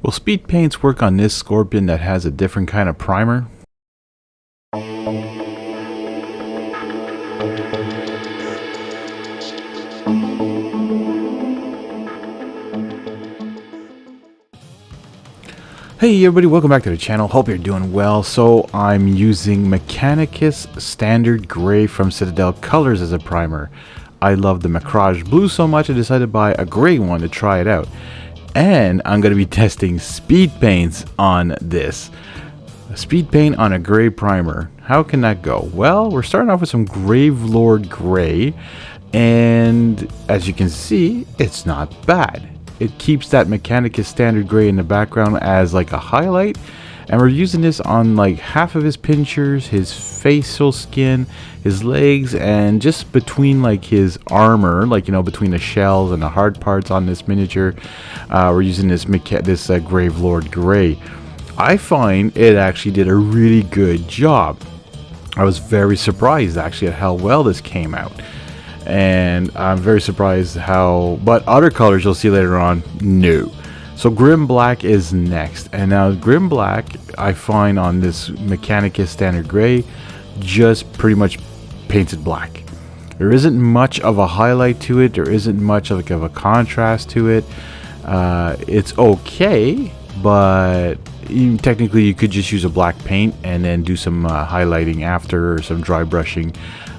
Will speed paints work on this scorpion that has a different kind of primer? Hey everybody, welcome back to the channel. Hope you're doing well. So I'm using Mechanicus Standard Grey from Citadel Colors as a primer. I love the Mechanicus blue so much I decided to buy a gray one to try it out. And I'm going to be testing speed paints on this. A speed paint on a gray primer. How can that go? Well, we're starting off with some Gravellord Grey. And as you can see, it's not bad. It keeps that Mechanicus Standard Grey in the background as like a highlight. And we're using this on like half of his pinchers, his facial skin, his legs, and just between like his armor, like, you know, between the shells and the hard parts on this miniature. We're using this Gravellord Grey. I find it actually did a really good job. I was very surprised actually at how well this came out. And I'm very surprised how, but other colors you'll see later on, no. So Grim Black is next, and now Grim Black I find on this Mechanicus Standard Grey just pretty much painted black. There isn't much of a highlight to it. There isn't much of a contrast to it. It's okay, but technically you could just use a black paint and then do some highlighting after, or some dry brushing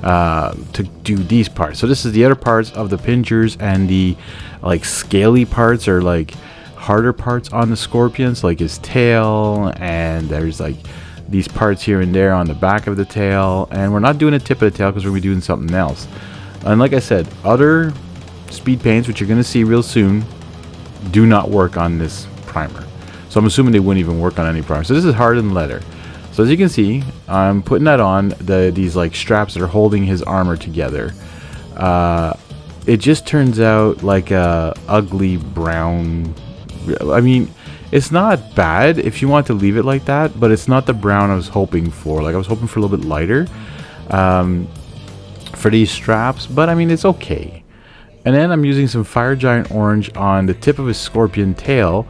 to do these parts. So this is the other parts of the pinchers and the like scaly parts, or like harder parts on the scorpions, like his tail, and there's like these parts here and there on the back of the tail. And we're not doing a tip of the tail because we're gonna be doing something else. And like I said, other speed paints, which you're gonna see real soon, do not work on this primer. So I'm assuming they wouldn't even work on any primer. So this is hardened leather. So as you can see, I'm putting that on these like straps that are holding his armor together. It just turns out like a ugly brown. I mean, it's not bad if you want to leave it like that, but it's not the brown I was hoping for. Like I was hoping for a little bit lighter for these straps, but I mean, it's okay. And then I'm using some Fire Giant Orange on the tip of his scorpion tail,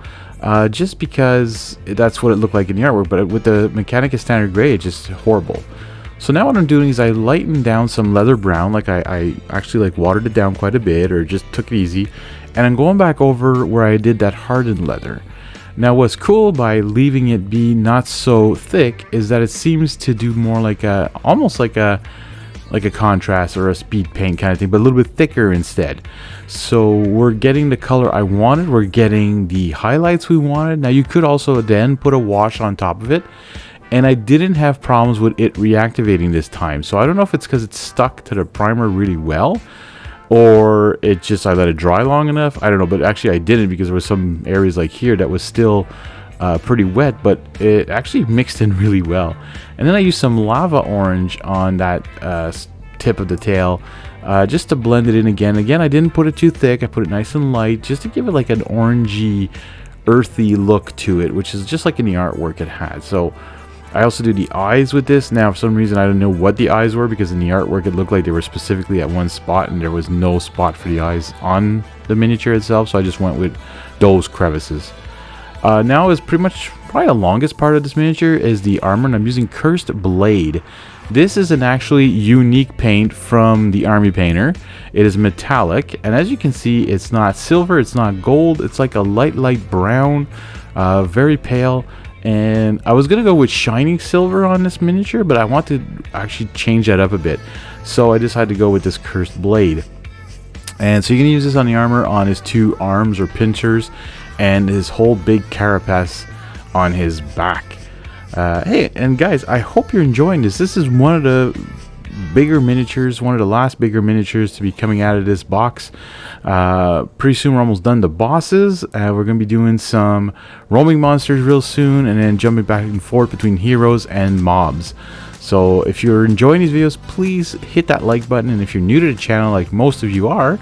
just because that's what it looked like in the artwork. But with the Mechanicus Standard Grey, it's just horrible. So now what I'm doing is I lightened down some leather brown, like I actually like watered it down quite a bit, or just took it easy. And I'm going back over where I did that hardened leather. Now what's cool by leaving it be not so thick is that it seems to do more like a, almost like a contrast or a speed paint kind of thing, but a little bit thicker instead. So we're getting the color I wanted, we're getting the highlights we wanted. Now you could also then put a wash on top of it, and I didn't have problems with it reactivating this time. So I don't know if it's because it's stuck to the primer really well, or it just I let it dry long enough. I don't know, but actually I didn't, because there was some areas like here that was still pretty wet, but it actually mixed in really well. And then I used some lava orange on that tip of the tail, just to blend it in again. I didn't put it too thick. I put it nice and light, just to give it like an orangey, earthy look to it, which is just like in the artwork it had. So I also do the eyes with this. Now for some reason I don't know what the eyes were, because in the artwork it looked like they were specifically at one spot, and there was no spot for the eyes on the miniature itself, so I just went with those crevices. Now is pretty much probably the longest part of this miniature is the armor, and I'm using Cursed Blade. This is an actually unique paint from the Army Painter. It is metallic, and as you can see, it's not silver, it's not gold, it's like a light brown, very pale. And I was gonna go with shining silver on this miniature, but I want to actually change that up a bit, so I decided to go with this Cursed Blade. And so you're gonna use this on the armor, on his two arms or pincers, and his whole big carapace on his back. Hey, and guys, I hope you're enjoying this. This is one of the bigger miniatures, one of the last bigger miniatures to be coming out of this box. Pretty soon we're almost done the bosses. We're going to be doing some roaming monsters real soon, and then jumping back and forth between heroes and mobs. So if you're enjoying these videos, please hit that like button, and if you're new to the channel like most of you are,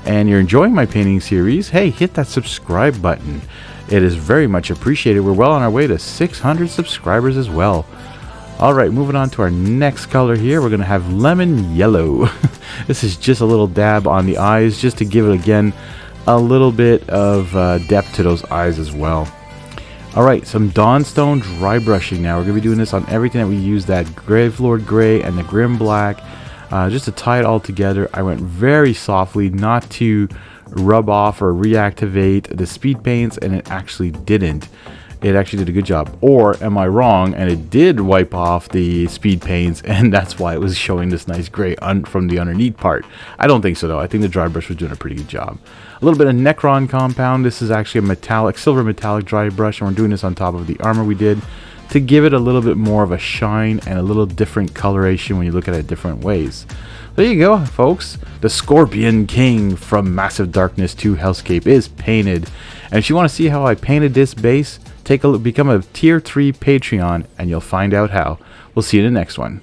and you're enjoying my painting series, hey, hit that subscribe button. It is very much appreciated. We're well on our way to 600 subscribers as well. Alright, moving on to our next color here, we're going to have Lemon Yellow. This is just a little dab on the eyes, just to give it, again, a little bit of depth to those eyes as well. Alright, some Dawnstone dry brushing now. We're going to be doing this on everything that we use, that Gravellord Grey and the Grim Black. Just to tie it all together, I went very softly, not to rub off or reactivate the speed paints, and it actually didn't. It actually did a good job. Or am I wrong, and it did wipe off the speed paints, and that's why it was showing this nice gray from the underneath part? I don't think so though. I think the dry brush was doing a pretty good job. A little bit of Necron compound. This is actually a metallic, silver metallic dry brush, and we're doing this on top of the armor we did to give it a little bit more of a shine and a little different coloration when you look at it different ways. There you go, folks. The Scorpion King from Massive Darkness to Hellscape is painted. And if you want to see how I painted this base, take a look, become a tier 3 Patreon, and you'll find out how. We'll see you in the next one.